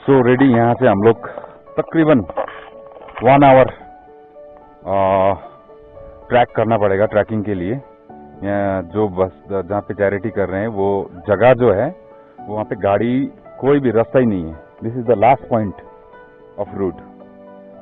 So ready, यहाँ से हम लोग तकरीबन 1 आवर ट्रैक करना पड़ेगा ट्रैकिंग के लिए। यहाँ जो बस जहाँ पे चैरिटी कर रहे हैं वो जगह जो है वो वहाँ पे गाड़ी कोई भी रास्ता ही नहीं है। This is the last point of route.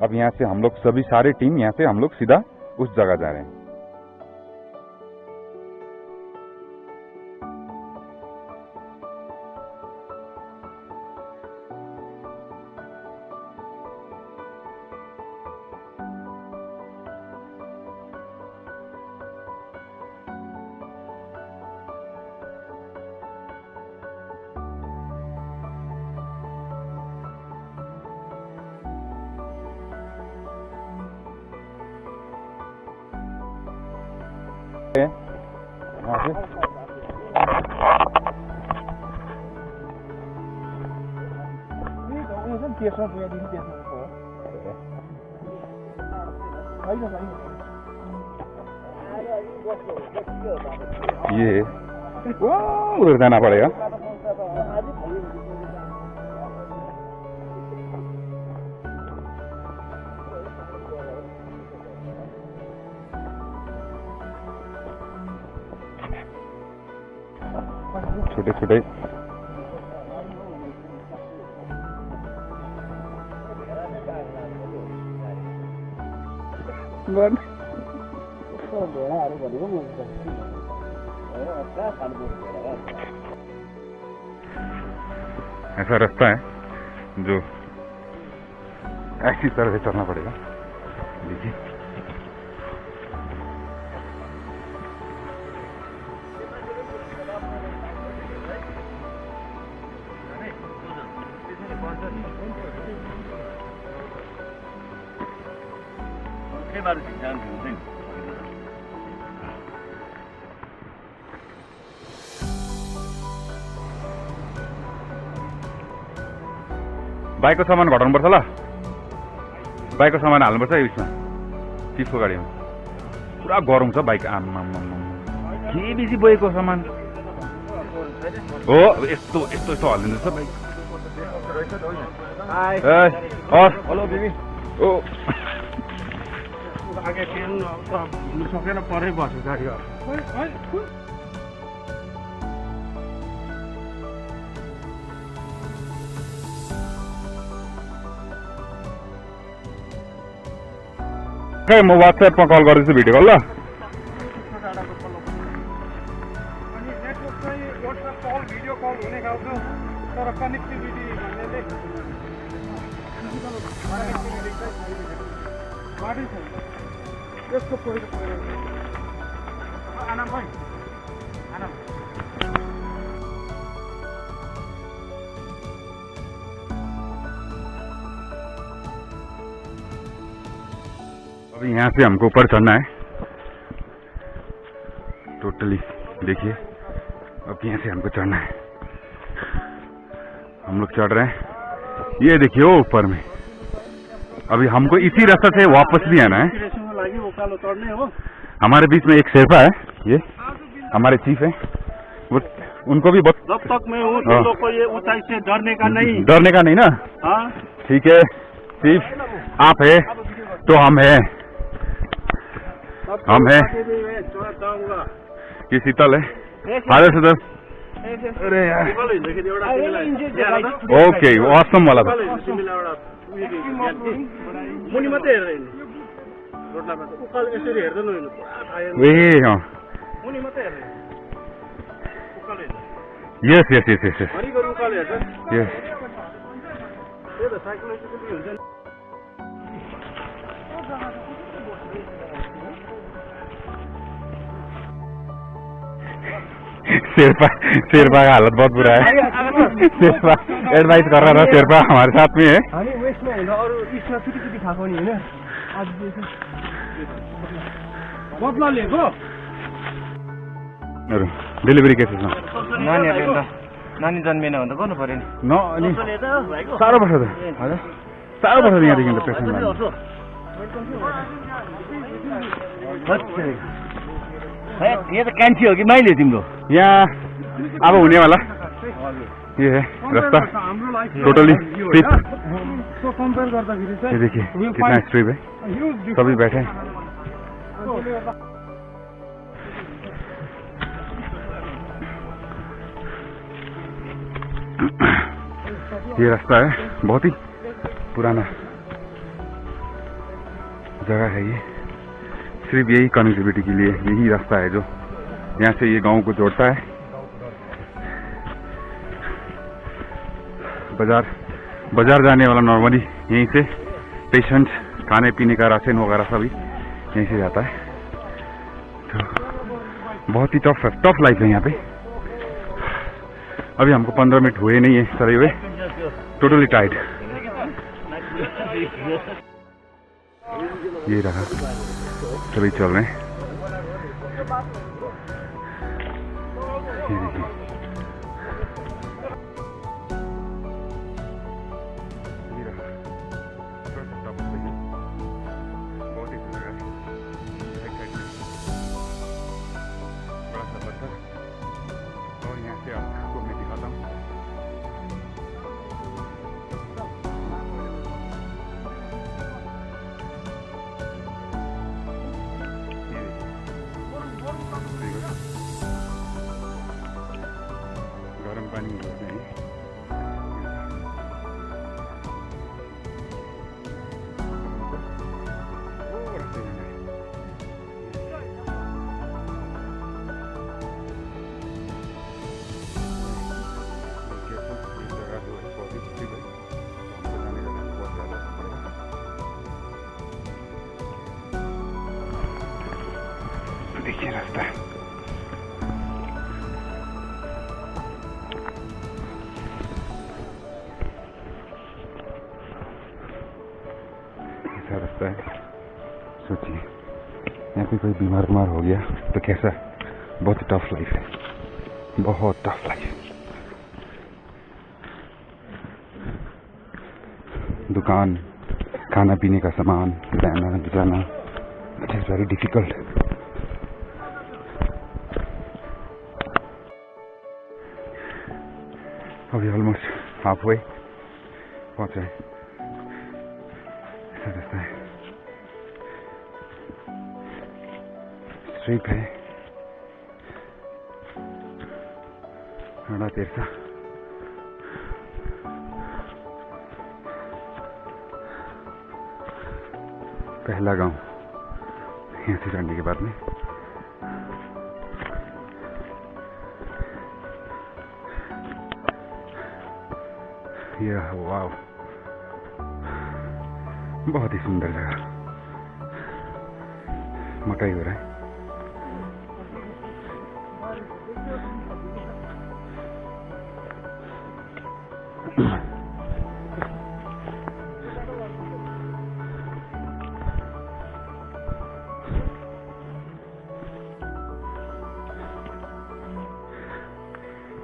अब यहाँ से हम लोग सभी सारे टीम यहाँ से हम लोग सीधा उस जगह जा रहे हैं। ये उधर जाना पड़ेगा। छोटे छोटे ऐसा रास्ता है जो ऐसी तरह से चलना पड़ेगा। देखिए बाइकको सामान घटाउनुपर्छ ल। बाइकको सामान हाल्नुपर्छ यसमा, चिप्सको गाडीमा। पुरा गरम छ बाइक। के बेसी बोकेको सामान हो। यस्तो यस्तो यस्तो हालिदिँदैछ बाइक। हेलो दिदी। ओ आगे घुम्नु सकेन, परै बस्यो गाडी। म व्हाट्सएप में कॉल गर्दैछु, भिडियो कल। ल अभी यहाँ से हमको ऊपर चढ़ना है टोटली। देखिए अब यहाँ से हमको चढ़ना है। हम लोग चढ़ रहे हैं। ये देखिए वो ऊपर में। अभी हमको इसी रास्ते से वापस भी आना है। हमारे बीच में एक शेरपा है, ये हमारे चीफ है। वो उनको भी बहुत, जब तक मैं हूँ तुम लोग को ये ऊंचाई से डरने का नहीं ना। हाँ ठीक है चीफ, आप है तो हम है। हम है। ये शीतल है। हेलो शीतल। अरे यार ओके, ऑसम वाला था। यस यस यस यस यस। शेरपा का हालत बहुत बुरा है। शेरपा एडवाइस कर रहा था। शेरपा हमारे साथ में है। डेलिभरी केसेसमा नानी जन्मेन भने त गर्नु पर्यो नि। साह्रो पर्छ त। साह्रो पर्छ यहाँदेखि त पेसेन्ट लानु। ये तो कैंची होगी माइले तिम्रो यहाँ अब हुने वाला। ये है रास्ता टोटली स्ट्रिप। ये देखिए कितना स्ट्रिप है, सभी बैठे हैं। ये रास्ता है, बहुत ही पुराना जगह है ये, सिर्फ यही कनेक्टिविटी के लिए यही रास्ता है जो यहाँ से ये गांव को जोड़ता है। बाजार जाने वाला नॉर्मली यहीं से पेशेंट, खाने पीने का राशन वगैरह सभी यहीं से जाता है। तो बहुत ही टफ लाइफ है यहाँ पे। अभी हमको 15 मिनट हुए नहीं है चले हुए, टोटली टाइट। ये रहा, सभी चल रहे हैं। ये देखिए बहुत ही सुंदर है, बड़ा सा पत्थर। और यहाँ से आपको मैं दिखाता हूँ। गर्म पानी होते हैं। देखिए रास्ता है, ऐसा रास्ता है। सोचिए यहाँ पे कोई बीमार हो गया तो कैसा, बहुत टफ लाइफ है, बहुत टफ लाइफ। दुकान, खाना पीने का सामान लाना जाना, इट इज वेरी डिफिकल्ट। अभी ऑलमोस्ट हाफ वे पहुंच रहे। ऐसा रास्ता है, स्ट्रिप है, बड़ा तेरसा। पहला गांव यहाँ से चढ़ने के बाद में। ये वाव, बहुत ही सुंदर जगह। मकाई हो रहा है।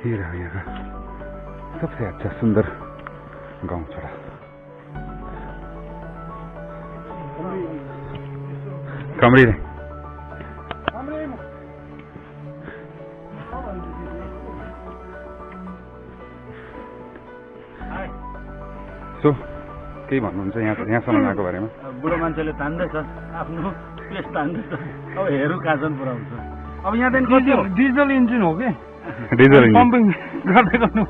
ये रहा यहाँ सबसे अच्छा सुंदर गांव छोड़ा। कमरी रे सो के भन्नुहुन्छ यहाँसम्म आएको बारेमा? बुढो मान्छेले तान्दैछ, आफ्नो पेस तान्दैछ। अब हेरौँ कहाँसम्म पुऱ्याउँछ। अब यहाँदेखि डिजल इन्जिन हो कि डिजल इन्जिन पम्पिङ गर्दै गर्नु।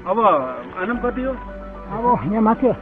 अब आनम कति हो? अब यहाँ माथि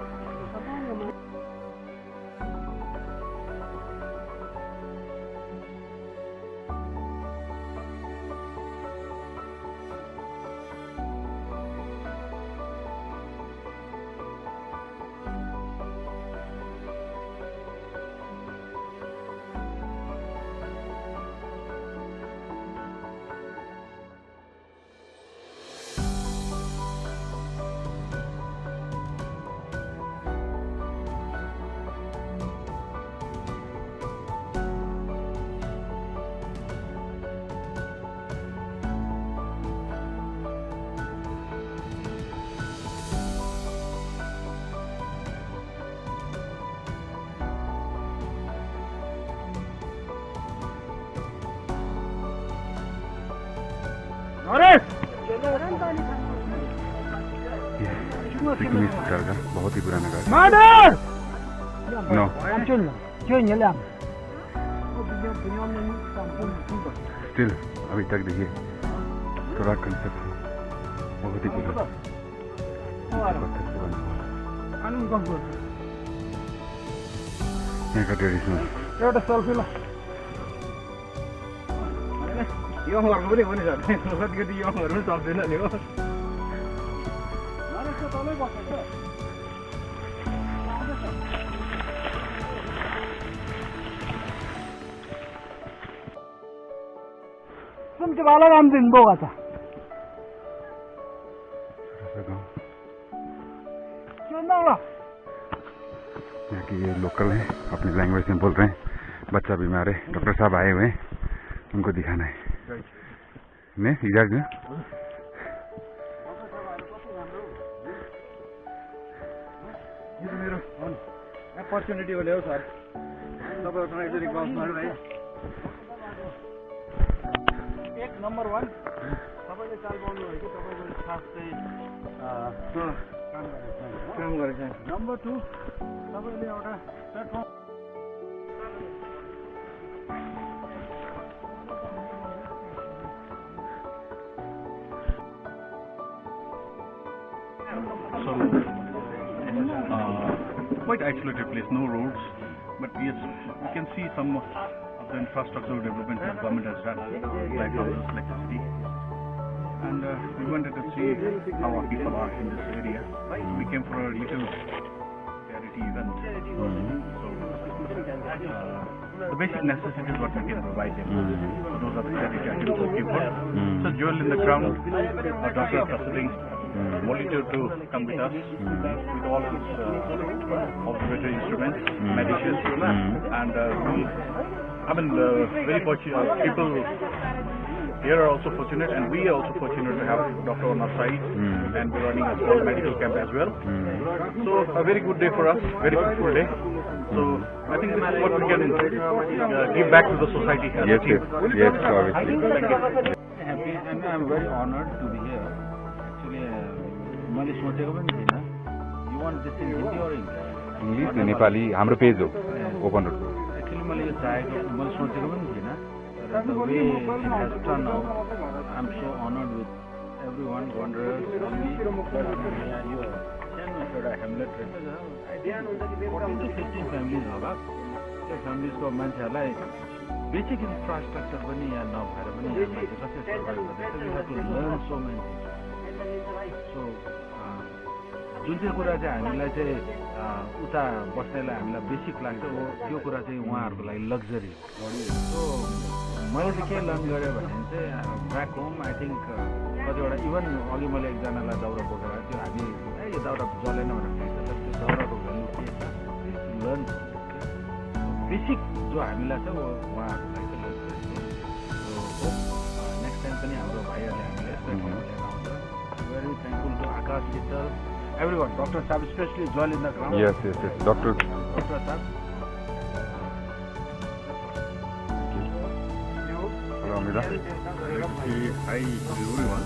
सिक्किम घर का बहुत ही पुराना घर। नो स्टिल अभी तक देखिए थोड़ा कंस्ट्रक्शन बहुत ही पुराना पत्थर से बना हुआ। यहाँ का ट्रेडिशनल एउटा सेल्फी ल यङहरुको पनि हो नि सर कति यङहरु पनि सक्दैन नि हो तुमचे बालाराम दिन बोगाचा यहाँ की ये लोकल है, अपनी लैंग्वेज में बोल रहे हैं। बच्चा बीमार है, डॉक्टर साहब आए हुए हैं, उनको दिखाना है। ने इजाज में यो मेरो अपर्चुनिटी हो ल्याउ सर तपाईहरुसँग यसरी गफ गर्नु है। एक नम्बर 1 तपाईले चाल पाउनु भयो कि तपाईको साथ चाहिँ काम गरेछ। नम्बर 2 तपाईले एउटा platform quite isolated place, no roads, but yes, we can see some of the infrastructural development that government has done, like houses, electricity, and we wanted to see how our people are in this area. We came for a little charity event, so the basic necessities what we can provide them. So those are the charity activities we came for. So jewel in the ground, our doctors are sitting. Monitor to come with us with all his observatory instruments, medicines, and very fortunate people here are also fortunate, and we are also fortunate to have doctor on our side, and we're running a small medical camp as well. So a very good day for us, very peaceful day. So I think this is what we can give back to the society. Yes, obviously. Happy, and I'm very honored to be here. मैले सोचेको पनि थिएन। You want this in Hindi और English Nepali हाम्रो page हो open road. Actually मैले यो चाहेको मैले सोचेको पनि थिएन। The way it has turned out, I'm so honored with everyone, wanderers, यो सानो एउटा हेमलेट रहेछ 14 to 15 फ्यामिलीज होला। त्यो फ्यामिलीजको मान्छेहरूलाई बेसिक इन्फ्रास्ट्रक्चर पनि यहाँ नभएर पनि यहाँ मान्छे कसरी सर्भाइभ गर्दैछ। We have to learn so many so जुन चाहिँ कुरा चाहिँ हामीलाई चाहिँ उता बस्नेलाई हामीलाई बेसिक लाग्छ हो त्यो कुरा चाहिँ उहाँहरूको लागि लग्जरी हो। सो मैले चाहिँ के लर्न गरेँ भने चाहिँ ब्याक होम आई थिङ्क कतिवटा इभन अघि मैले एकजनालाई दाउरा बोकेर त्यो हामी यो दाउरा जलेन भनेर त्यो दाउराको भ्यालु के छ लर्न बेसिक जो हामीलाई छ उहाँहरूलाई चाहिँ luxury so hope next time पनि हाम्रो भाइहरूले हामीलाई यस्तै ठाउँमा लिएर आउँछ। Very thankful to Akash Chittal, everyone, Dr. Saab, especially Joel in the ground. Yes, Dr. Saab. Hello, Amida. Hi everyone.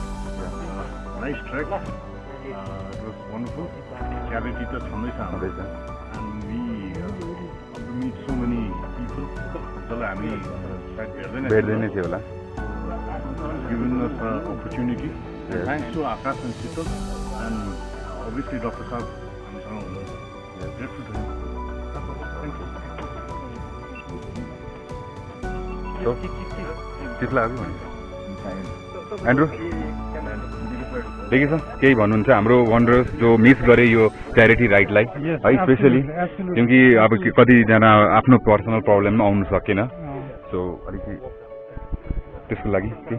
Nice trek. It was wonderful. Charity to Chandesa, and we meet so many people. Given us an opportunity. Yes. Thanks to Akash and Chittal, and obviously Dr. Saab, I'm grateful to him. Thank you. So, Chitla Andrew देखिए sir केही भन्नुहुन्छ हाम्रो वन्डरर्स जो miss गरे यो charity राइडलाई है specially क्योंकि अब कतिजना आफ्नो पर्सनल प्रब्लममा आउनु सकेन सो अलिकति त्यसको लागि के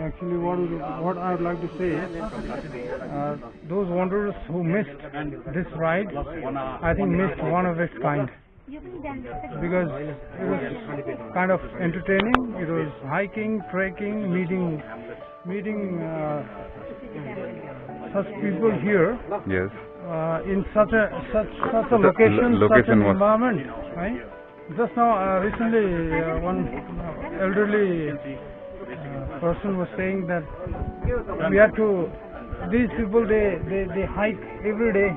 Actually, what I would like to say is, those wanderers who missed this ride, I think missed one of its kind. Because it was kind of entertaining. It was hiking, trekking, meeting such people here. Yes. In such a location, such an environment, right? Just now, recently, one elderly person was saying that we had to these people they hike every day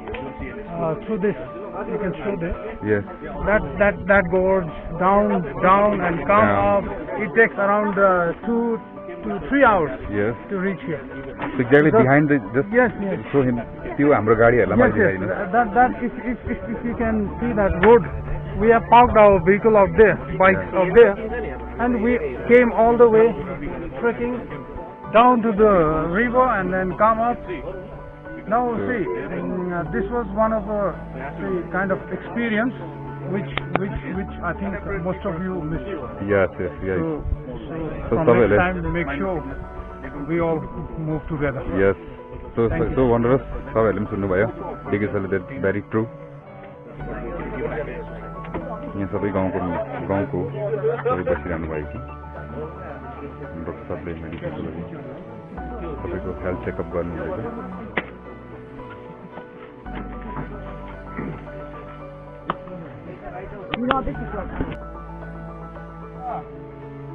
through this. You can show this. Yes. That goes down and come up. It takes around 2 to 3 hours. Yes. To reach here. So exactly behind the just Yes. show him. त्यो हाम्रो गाडीहरुलाई Yes. That if you can see that road, we have parked our vehicle out there, bikes out there, and we came all the way trekking down to the river and then come up. Now see, this was one of a kind of experience which I think most of you missed. Yes. So from next time, make sure we all move together. Yes. So wondrous. सबैले पनि सुन्नुभयो. That's very true. यहाँ सबै गाउँको सबै बसिरहनु भएको छ. डाक्टर साहबले मेडिकलको लागि सबैको हेल्थ चेकअप गर्नुभएको छ.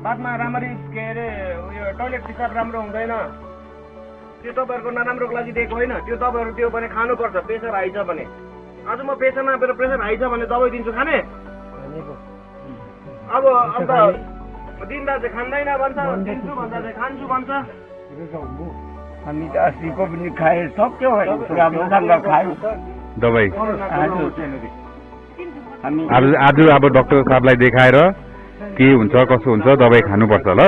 बादमा राम्ररी के अरे उयो टोयलेट पिसाब राम्रो हुँदैन. त्यो तपाईहरुको नराम्रोको लागि दिएको होइन. त्यो तपाईहरु त्यो भने खानुपर्छ. प्रेसर हाई छ भने. आज म प्रेसर नभएर प्रेसर हाई छ भने दबाई दिन्छु खाने. अब अन्त दिनदा चाहिँ खान्दैन भन्छ, दिन्छु भन्दा चाहिँ खान्छु भन्छ. हामी त अस्तिको पनि खाए सक्यो राम्रोसँग खायौँ दबाई. आज अब डाक्टर साहबलाई देखाएर के हुन्छ कसो हुन्छ दबाई खानुपर्छ ल.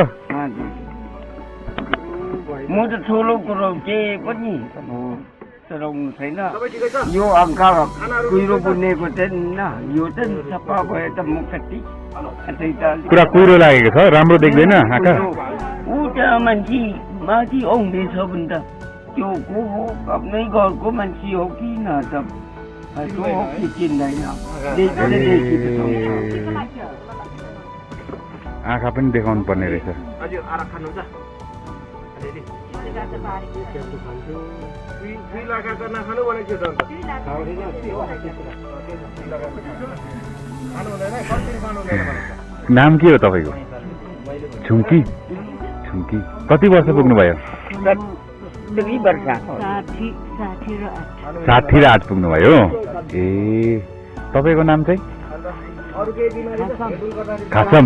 म त ठुलो कुरो केही पनि चलाउनु छैन. सबै ठिकै छ. यो अङ्का कुहिरो बुनेको चाहिँ यो चाहिँ सफा भयो त मुखटी. पुरा कुहिरो लागेको छ, राम्रो देख्दैन आँखा. ऊ त्यहाँ मान्छे माथि आउँदैछ भने त त्यो को हो, आफ्नै घरको मान्छे हो कि न त त्यो हो कि चिन्दैन. आँखा पनि देखाउनु पर्ने रहेछ. हजुर आरा खानुहुन्छ. फ्री लगाएर नखानु भनेको थियो त. नाम के हो तपाईँको? छुम्की. कति वर्ष पुग्नुभयो? 60 र 8 पुग्नुभयो. ए तपाईँको नाम चाहिँ? खासम.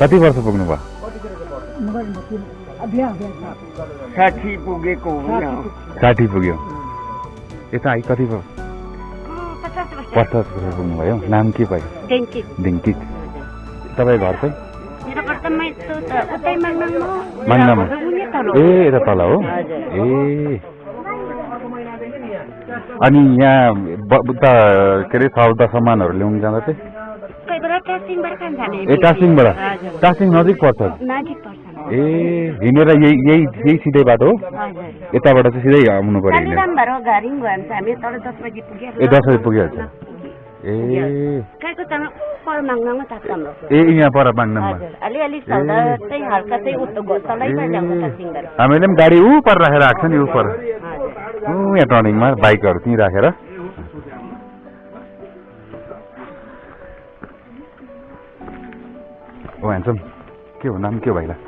कति वर्ष पुग्नुभयो? 60 पुगेको होइन. 60 पुग्यो. यता आई कति भयो? 50 वर्ष पुग्नुभयो. नाम के भयो? डिङ्कित. तपाईँ घर चाहिँ? माङ्नामा. ए यता तल हो. ए अनि यहाँ उता के अरे सौदा सामानहरू ल्याउनु जाँदा चाहिँ? ए टासिङबाट. टासिङ नजिक पर्छ. ए हिँडेर यही सिधै बाटो हो? यताबाट चाहिँ सिधै आउनु पर्यो. ए 10 बजी पुगिहाल्छ. ए यहाँ पर माग्नामा. हामीले पनि गाडी ऊ पर राखेर आएको छ नि. ऊ पर यहाँ टर्निङमा बाइकहरू त्यहीँ राखेर. ओ ह्यान्डसम के हो? नाम के हो भाइलाई?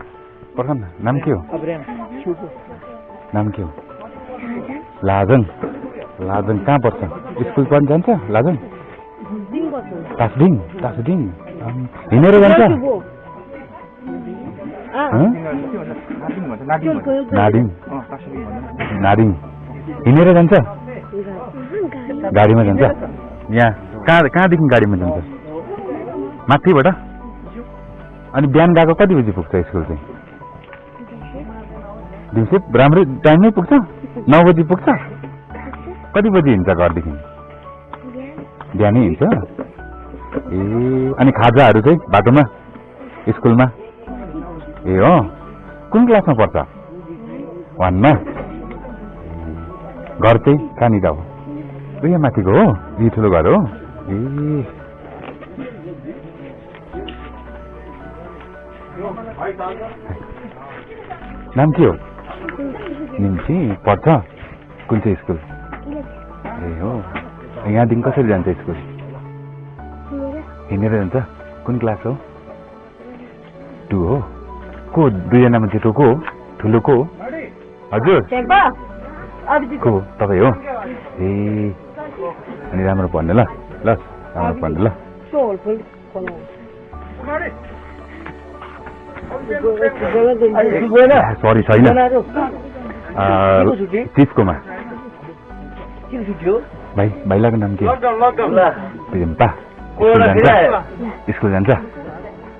पर्ख न. नाम के हो? नाम के हो? लाजङ. कहाँ पर्छ? स्कुल पनि जान्छ लाजङ? टासडिङ. हिँडेर जान्छ? नाडिङ. हिँडेर जान्छ? गाडीमा जान्छ? यहाँ कहाँदेखि गाडीमा जान्छ? माथिबाट? अनि बिहान गएको कति बजी पुग्छ स्कुल चाहिँ? दिउँसो राम्रै टाइममै पुग्छ? 9 बजी पुग्छ? कति बजी हिँड्छ घरदेखि? बिहानै हिँड्छ? ए अनि खाजाहरू चाहिँ बाटोमा स्कुलमा? ए हो. कुन क्लासमा पर्छ? 1 मा. घर चाहिँ कहाँनिर हो? यहाँ माथिको हो? यही ठुलो घर हो? ए नाम के हो? निम्ति. पढ्छ? कुन चाहिँ स्कुल? ए हो. यहाँदेखि कसरी जान्छ स्कुल? हिँडेर जान्छ? कुन क्लास हो? 2 हो. को 2 जना मान्छे को हो? ठुलो को हो? हजुर को तपाईँ हो ए अनि राम्रो भन्नु ल ल राम्रो भन्नु ल सरी छैन चिफकोमा भाइ भाइलाको नाम के प्रियम्पा स्कुल जान्छ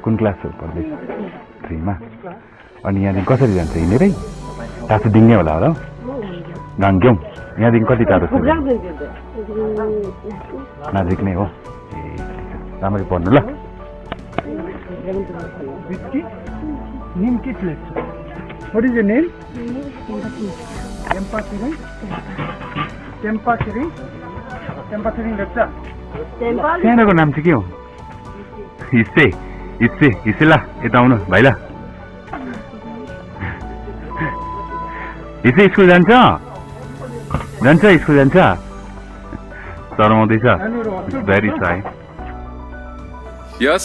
कुन क्लास पढ्दैछ 3 मा अनि यहाँदेखि कसरी जान्छ हिँडेरै टाढो डिङ्गे होला होला गाङ्ग्यौँ यहाँदेखि कति टाढो छ नजिक नै हो ए राम्ररी पढ्नु ल Nimki place. What is your name? Tempatiri. Tempatiri. Tempatiri lecture. सानोको नाम चाहिँ के हो हिस्से ल यता आउनु भाइ ल हिस्से स्कुल जान्छ स्कुल जान्छ शरमाउँदैछ भेरी साई यस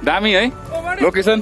दामी है लोकेसन